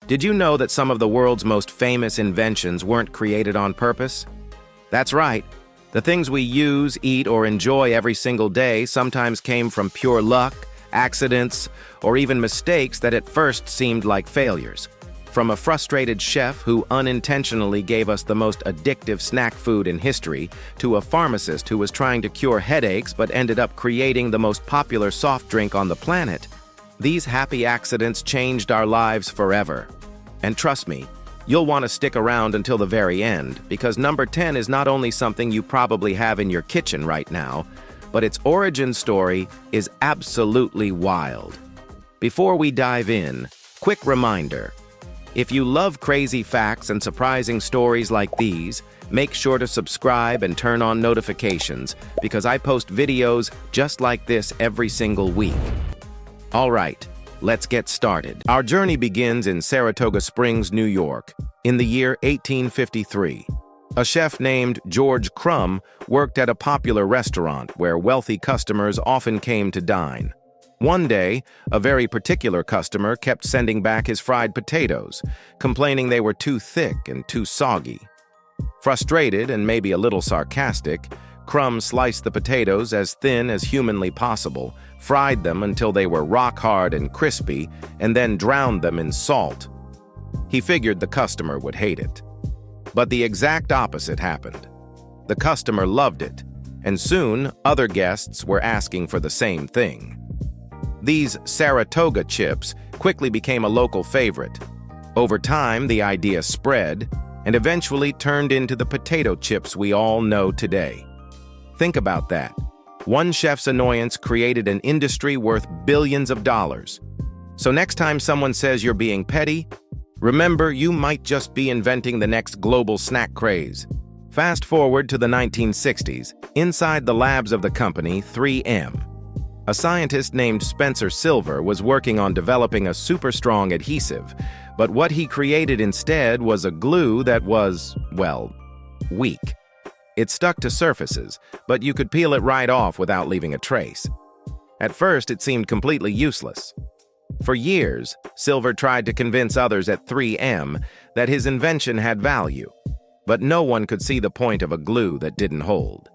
Did you know that some of the world's most famous inventions weren't created on purpose? That's right. The things we use, eat, or enjoy every single day sometimes came from pure luck, accidents, or even mistakes that at first seemed like failures. From a frustrated chef who unintentionally gave us the most addictive snack food in history, to a pharmacist who was trying to cure headaches but ended up creating the most popular soft drink on the planet, these happy accidents changed our lives forever. And trust me, you'll want to stick around until the very end, because number 10 is not only something you probably have in your kitchen right now, but its origin story is absolutely wild. Before we dive in, quick reminder. If you love crazy facts and surprising stories like these, make sure to subscribe and turn on notifications, because I post videos just like this every single week. All right, let's get started. Our journey begins in Saratoga Springs, New York, in the year 1853. A chef named George Crumb worked at a popular restaurant where wealthy customers often came to dine. One day, a very particular customer kept sending back his fried potatoes, complaining they were too thick and too soggy. Frustrated and maybe a little sarcastic, Crumb sliced the potatoes as thin as humanly possible, fried them until they were rock-hard and crispy, and then drowned them in salt. He figured the customer would hate it. But the exact opposite happened. The customer loved it, and soon other guests were asking for the same thing. These Saratoga chips quickly became a local favorite. Over time, the idea spread and eventually turned into the potato chips we all know today. Think about that. One chef's annoyance created an industry worth billions of dollars. So next time someone says you're being petty, remember you might just be inventing the next global snack craze. Fast forward to the 1960s, inside the labs of the company 3M. A scientist named Spencer Silver was working on developing a super strong adhesive, but what he created instead was a glue that was, well, weak. It stuck to surfaces, but you could peel it right off without leaving a trace. At first, it seemed completely useless. For years, Silver tried to convince others at 3M that his invention had value, but no one could see the point of a glue that didn't hold.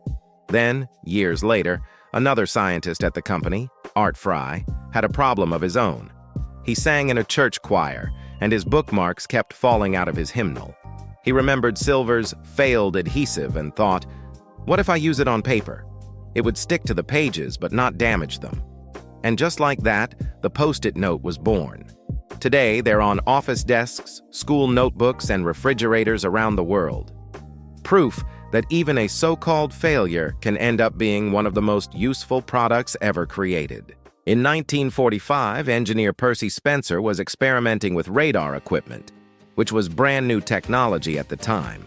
Then, years later, another scientist at the company, Art Fry, had a problem of his own. He sang in a church choir, and his bookmarks kept falling out of his hymnal. He remembered Silver's failed adhesive and thought, what if I use it on paper? It would stick to the pages but not damage them. And just like that, the Post-it note was born. Today, they're on office desks, school notebooks, and refrigerators around the world. Proof that even a so-called failure can end up being one of the most useful products ever created. In 1945, engineer Percy Spencer was experimenting with radar equipment, which was brand new technology at the time.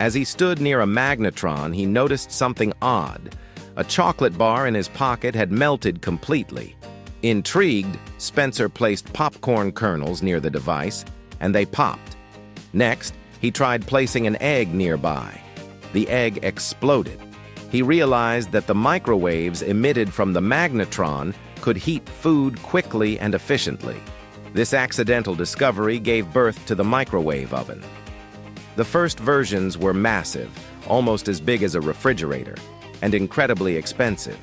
As he stood near a magnetron, he noticed something odd. A chocolate bar in his pocket had melted completely. Intrigued, Spencer placed popcorn kernels near the device, and they popped. Next, he tried placing an egg nearby. The egg exploded. He realized that the microwaves emitted from the magnetron could heat food quickly and efficiently. This accidental discovery gave birth to the microwave oven. The first versions were massive, almost as big as a refrigerator, and incredibly expensive.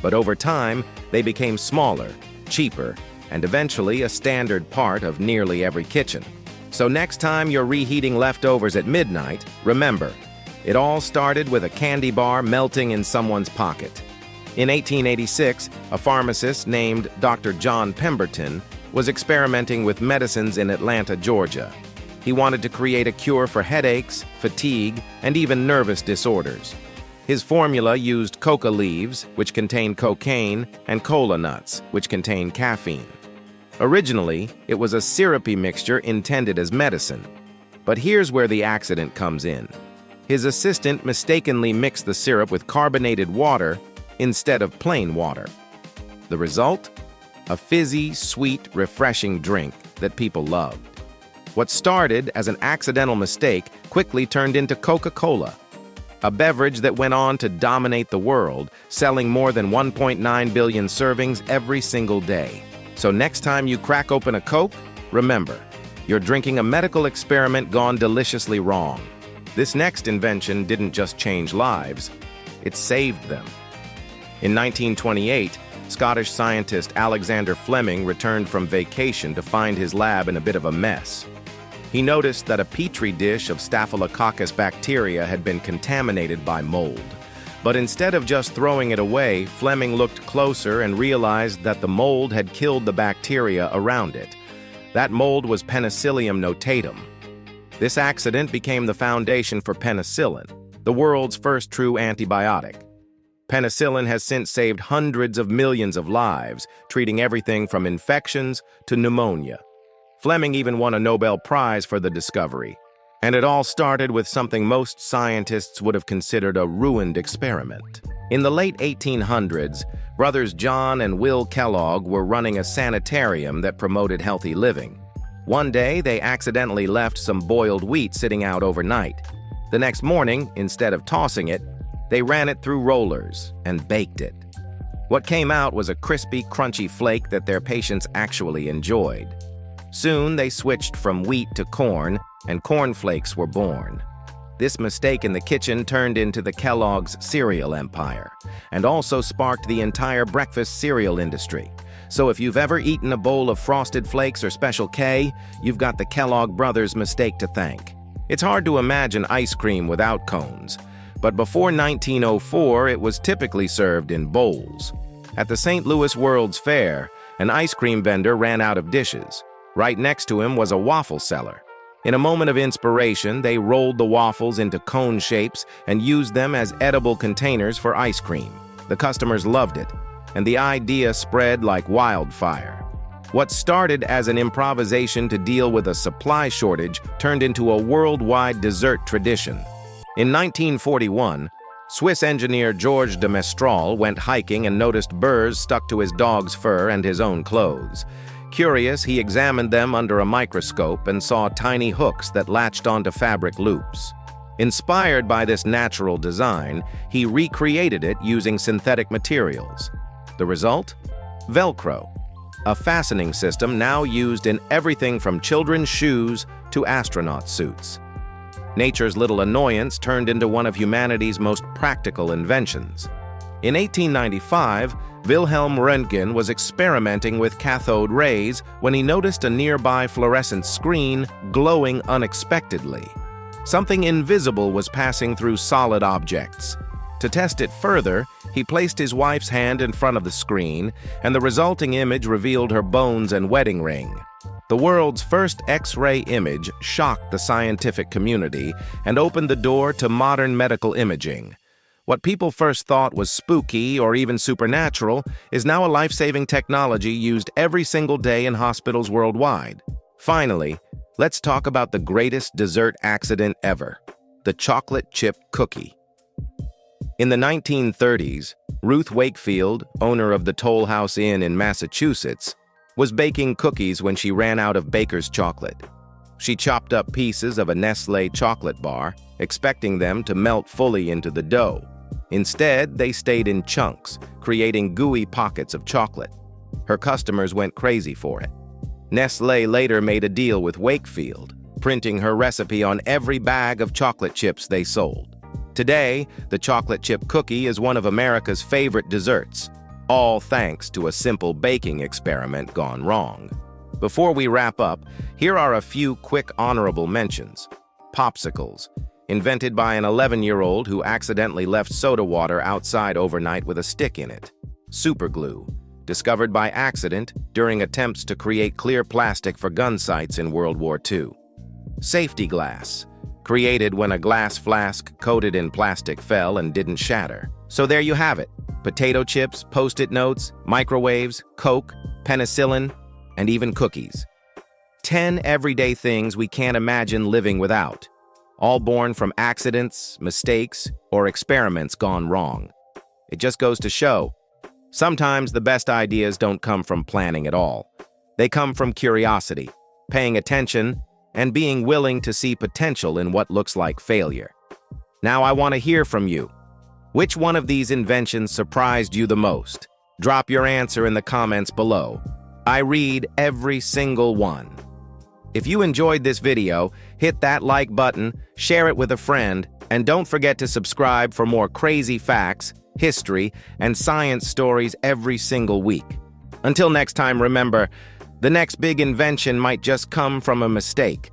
But over time, they became smaller, cheaper, and eventually a standard part of nearly every kitchen. So next time you're reheating leftovers at midnight, remember, it all started with a candy bar melting in someone's pocket. In 1886, a pharmacist named Dr. John Pemberton was experimenting with medicines in Atlanta, Georgia. He wanted to create a cure for headaches, fatigue, and even nervous disorders. His formula used coca leaves, which contain cocaine, and cola nuts, which contain caffeine. Originally, it was a syrupy mixture intended as medicine. But here's where the accident comes in. His assistant mistakenly mixed the syrup with carbonated water instead of plain water. The result? A fizzy, sweet, refreshing drink that people loved. What started as an accidental mistake quickly turned into Coca-Cola, a beverage that went on to dominate the world, selling more than 1.9 billion servings every single day. So next time you crack open a Coke, remember, You're drinking a medical experiment gone deliciously wrong. This next invention didn't just change lives, it saved them. In 1928, Scottish scientist Alexander Fleming returned from vacation to find his lab in a bit of a mess. He noticed that a petri dish of Staphylococcus bacteria had been contaminated by mold. But instead of just throwing it away, Fleming looked closer and realized that the mold had killed the bacteria around it. That mold was Penicillium notatum. This accident became the foundation for penicillin, the world's first true antibiotic. Penicillin has since saved hundreds of millions of lives, treating everything from infections to pneumonia. Fleming even won a Nobel Prize for the discovery. And it all started with something most scientists would have considered a ruined experiment. In the late 1800s, brothers John and Will Kellogg were running a sanitarium that promoted healthy living. One day, they accidentally left some boiled wheat sitting out overnight. The next morning, instead of tossing it, they ran it through rollers and baked it. What came out was a crispy, crunchy flake that their patients actually enjoyed. Soon, they switched from wheat to corn, and cornflakes were born. This mistake in the kitchen turned into the Kellogg's cereal empire, and also sparked the entire breakfast cereal industry. So if you've ever eaten a bowl of Frosted Flakes or Special K, you've got the Kellogg brothers' mistake to thank. It's hard to imagine ice cream without cones, but before 1904, it was typically served in bowls. At the St. Louis World's Fair, an ice cream vendor ran out of dishes. Right next to him was a waffle seller. In a moment of inspiration, they rolled the waffles into cone shapes and used them as edible containers for ice cream. The customers loved it, and the idea spread like wildfire. What started as an improvisation to deal with a supply shortage turned into a worldwide dessert tradition. In 1941, Swiss engineer Georges de Mestral went hiking and noticed burrs stuck to his dog's fur and his own clothes. Curious, he examined them under a microscope and saw tiny hooks that latched onto fabric loops. Inspired by this natural design, he recreated it using synthetic materials. The result? Velcro, a fastening system now used in everything from children's shoes to astronaut suits. Nature's little annoyance turned into one of humanity's most practical inventions. In 1895, Wilhelm Röntgen was experimenting with cathode rays when he noticed a nearby fluorescent screen glowing unexpectedly. Something invisible was passing through solid objects. To test it further, he placed his wife's hand in front of the screen, and the resulting image revealed her bones and wedding ring. The world's first X-ray image shocked the scientific community and opened the door to modern medical imaging. What people first thought was spooky or even supernatural is now a life-saving technology used every single day in hospitals worldwide. Finally, let's talk about the greatest dessert accident ever, the chocolate chip cookie. In the 1930s, Ruth Wakefield, owner of the Toll House Inn in Massachusetts, was baking cookies when she ran out of baker's chocolate. She chopped up pieces of a Nestlé chocolate bar, expecting them to melt fully into the dough. Instead, they stayed in chunks, creating gooey pockets of chocolate. Her customers went crazy for it. Nestlé later made a deal with Wakefield, printing her recipe on every bag of chocolate chips they sold. Today, the chocolate chip cookie is one of America's favorite desserts, all thanks to a simple baking experiment gone wrong. Before we wrap up, here are a few quick honorable mentions. Popsicles, invented by an 11-year-old who accidentally left soda water outside overnight with a stick in it. Superglue, discovered by accident during attempts to create clear plastic for gun sights in World War II. Safety glass, created when a glass flask coated in plastic fell and didn't shatter. So there you have it. Potato chips, Post-it notes, microwaves, Coke, penicillin, and even cookies. 10 everyday things we can't imagine living without, all born from accidents, mistakes, or experiments gone wrong. It just goes to show, sometimes the best ideas don't come from planning at all. They come from curiosity, paying attention, and being willing to see potential in what looks like failure. Now I want to hear from you. Which one of these inventions surprised you the most? Drop your answer in the comments below. I read every single one. If you enjoyed this video, hit that like button, share it with a friend, and don't forget to subscribe for more crazy facts, history, and science stories every single week. Until next time, remember, the next big invention might just come from a mistake.